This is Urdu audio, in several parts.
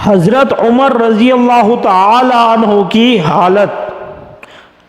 حضرت عمر رضی اللہ تعالی عنہ کی حالت۔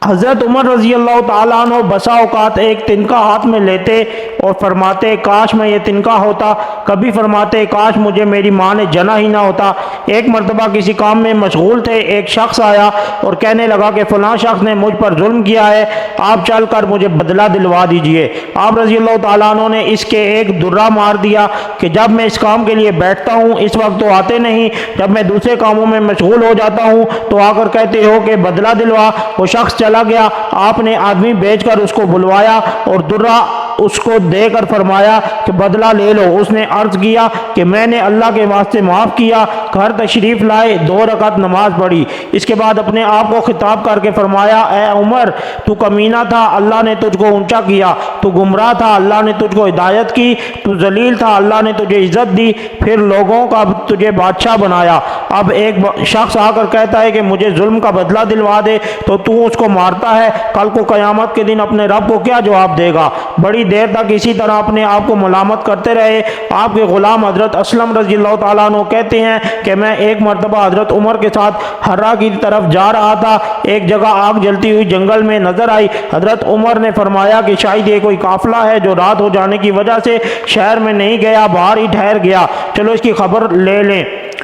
حضرت عمر رضی اللہ تعالیٰ عنہ بسا اوقات ایک تنکا ہاتھ میں لیتے اور فرماتے کاش میں یہ تنکا ہوتا، کبھی فرماتے کاش مجھے میری ماں نے جنا ہی نہ ہوتا۔ ایک مرتبہ کسی کام میں مشغول تھے، ایک شخص آیا اور کہنے لگا کہ فلاں شخص نے مجھ پر ظلم کیا ہے، آپ چل کر مجھے بدلہ دلوا دیجئے۔ آپ رضی اللہ تعالیٰ عنہ نے اس کے ایک درہ مار دیا کہ جب میں اس کام کے لیے بیٹھتا ہوں اس وقت تو آتے نہیں، جب میں دوسرے کاموں میں مشغول ہو جاتا ہوں تو آ کر کہتے ہو کہ بدلہ دلوا۔ وہ شخص چلا گیا، آپ نے آدمی بھیج کر اس کو بلوایا اور درہ اس کو دے کر فرمایا کہ بدلہ لے لو۔ اس نے عرض کیا کہ میں نے اللہ کے واسطے معاف کیا، گھر تشریف لائے، 2 رکعت نماز پڑھی۔ اس کے بعد اپنے آپ کو خطاب کر کے فرمایا اے عمر، تو کمینہ تھا، اللہ نے تجھ کو اونچا کیا، تو گمراہ تھا، اللہ نے تجھ کو ہدایت کی، تو ذلیل تھا، اللہ نے تجھے عزت دی، پھر لوگوں کا تجھے بادشاہ بنایا۔ اب ایک شخص آ کر کہتا ہے کہ مجھے ظلم کا بدلہ دلوا دے تو اس کو مارتا ہے، کل کو قیامت کے دن اپنے رب کو کیا جواب دے گا؟ بڑی دیر تک اسی طرح اپنے آپ کو ملامت کرتے رہے۔ آپ کے غلام حضرت اسلم رضی اللہ تعالیٰ عنہ کہتے ہیں کہ میں ایک مرتبہ حضرت عمر کے ساتھ حرہ کی طرف جا رہا تھا، ایک جگہ آگ جلتی ہوئی جنگل میں نظر آئی۔ حضرت عمر نے فرمایا کہ شاید یہ کوئی قافلہ ہے جو رات ہو جانے کی وجہ سے شہر میں نہیں گیا، باہر ہی ٹھہر گیا، چلو اس کی خبر لے لیں،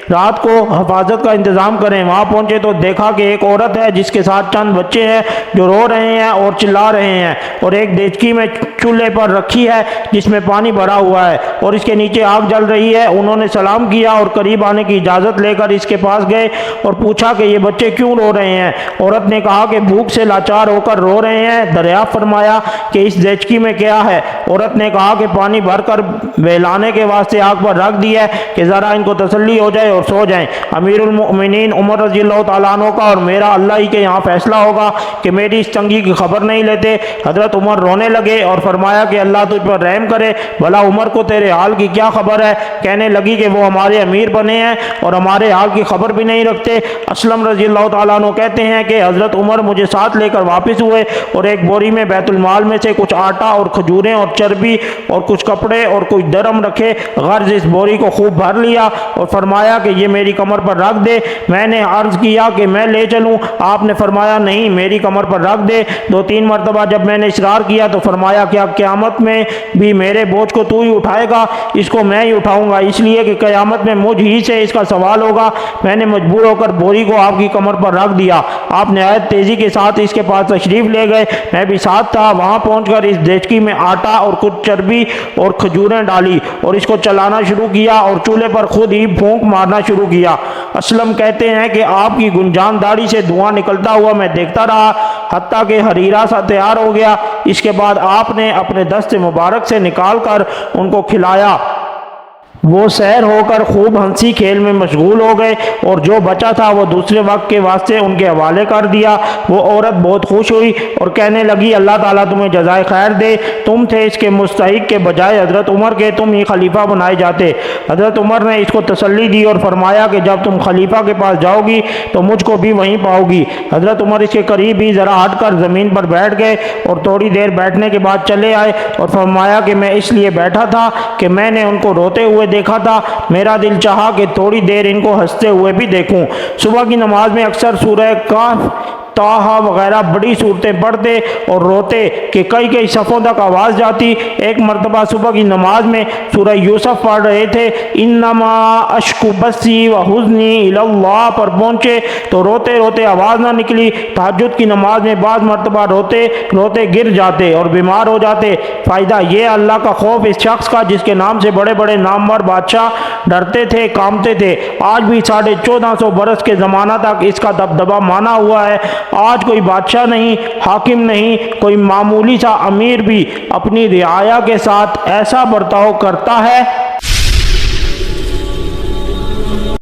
رات کو حفاظت کا انتظام کریں۔ وہاں پہنچے تو دیکھا کہ ایک عورت ہے جس کے ساتھ چند بچے ہیں جو رو رہے ہیں اور چلا رہے ہیں، اور ایک دیچکی میں چولہے پر رکھی ہے جس میں پانی بھرا ہوا ہے اور اس کے نیچے آگ جل رہی ہے۔ انہوں نے سلام کیا اور قریب آنے کی اجازت لے کر اس کے پاس گئے اور پوچھا کہ یہ بچے کیوں رو رہے ہیں؟ عورت نے کہا کہ بھوک سے لاچار ہو کر رو رہے ہیں۔ دریافت فرمایا کہ اس دیچکی میں کیا ہے؟ عورت نے کہا کہ پانی بھر کر بہلانے کے واسطے آگ پر رکھ دیا ہے کہ ذرا ان کو تسلی ہو جائے اور سو جائیں۔ امیر المؤمنین عمر رضی اللہ تعالیٰ عنہ کا اور میرا اللہ ہی کے یہاں فیصلہ ہوگا کہ میری اس تنگی کی خبر نہیں لیتے۔ حضرت عمر رونے لگے اور فرمایا کہ اللہ تجھ پر رحم کرے، بھلا عمر کو تیرے حال کی کیا خبر ہے؟ کہنے لگی کہ وہ ہمارے امیر بنے ہیں اور ہمارے حال کی خبر بھی نہیں رکھتے۔ اسلم رضی اللہ تعالیٰ عنہ کہتے ہیں کہ حضرت عمر مجھے ساتھ لے کر واپس ہوئے اور ایک بوری میں بیت المال میں سے کچھ آٹا اور کھجوریں اور چربی اور کچھ کپڑے اور کچھ درم رکھے، غرض اس بوری کو خوب بھر لیا اور فرمایا کہ یہ میری کمر پر رکھ دے۔ میں نے عرض کیا کہ میں لے چلوں؟ آپ نے فرمایا نہیں، میری کمر پر رکھ دے۔ 2-3 مرتبہ جب میں نے اصرار کیا تو فرمایا کیا قیامت میں بھی میرے بوجھ کو تو ہی اٹھائے گا؟ اس کو میں ہی اٹھاؤں گا، اس لیے کہ قیامت میں مجھ ہی سے اس کا سوال ہوگا۔ میں نے مجبور ہو کر بوری کو آپ کی کمر پر رکھ دیا۔ آپ نہایت تیزی کے ساتھ اس کے پاس تشریف لے گئے، میں بھی ساتھ تھا۔ وہاں پہنچ کر اس دیچکی میں آٹا اور کچھ چربی اور کھجوریں ڈالی اور اس کو چلانا شروع کیا اور چولہے پر خود ہی پھونک مارنا شروع کیا۔ اسلم کہتے ہیں کہ آپ کی گنجان داڑھی سے دھواں نکلتا ہوا میں دیکھتا رہا حتیٰ کہ حریرہ سا تیار ہو گیا۔ اس کے بعد آپ نے اپنے دست مبارک سے نکال کر ان کو کھلایا۔ وہ سیر ہو کر خوب ہنسی کھیل میں مشغول ہو گئے اور جو بچا تھا وہ دوسرے وقت کے واسطے ان کے حوالے کر دیا۔ وہ عورت بہت خوش ہوئی اور کہنے لگی اللہ تعالیٰ تمہیں جزائے خیر دے، تم تھے اس کے مستحق کے بجائے حضرت عمر کے تم ہی خلیفہ بنائے جاتے۔ حضرت عمر نے اس کو تسلی دی اور فرمایا کہ جب تم خلیفہ کے پاس جاؤ گی تو مجھ کو بھی وہیں پاؤ گی۔ حضرت عمر اس کے قریب ہی ذرا ہٹ کر زمین پر بیٹھ گئے اور تھوڑی دیر بیٹھنے کے بعد چلے آئے اور فرمایا کہ میں اس لیے بیٹھا تھا کہ میں نے ان کو روتے ہوئے دیکھا تھا، میرا دل چاہا کہ تھوڑی دیر ان کو ہنستے ہوئے بھی دیکھوں۔ صبح کی نماز میں اکثر سورہ کہف، طٰہٰ وغیرہ بڑی صورتیں پڑھتے اور روتے کہ کئی صفوں تک آواز جاتی۔ ایک مرتبہ صبح کی نماز میں سورہ یوسف پڑھ رہے تھے، انما اشکو بثی و حزنی الی اللہ پر پہنچے تو روتے روتے آواز نہ نکلی۔ تہجد کی نماز میں بعض مرتبہ روتے روتے گر جاتے اور بیمار ہو جاتے۔ فائدہ یہ اللہ کا خوف اس شخص کا جس کے نام سے بڑے بڑے نامور بادشاہ ڈرتے تھے، کامتے تھے۔ آج بھی 1450 برس کے زمانہ تک اس کا دبدبہ مانا ہوا ہے۔ آج کوئی بادشاہ نہیں، حاکم نہیں، کوئی معمولی سا امیر بھی اپنی رعایا کے ساتھ ایسا برتاؤ کرتا ہے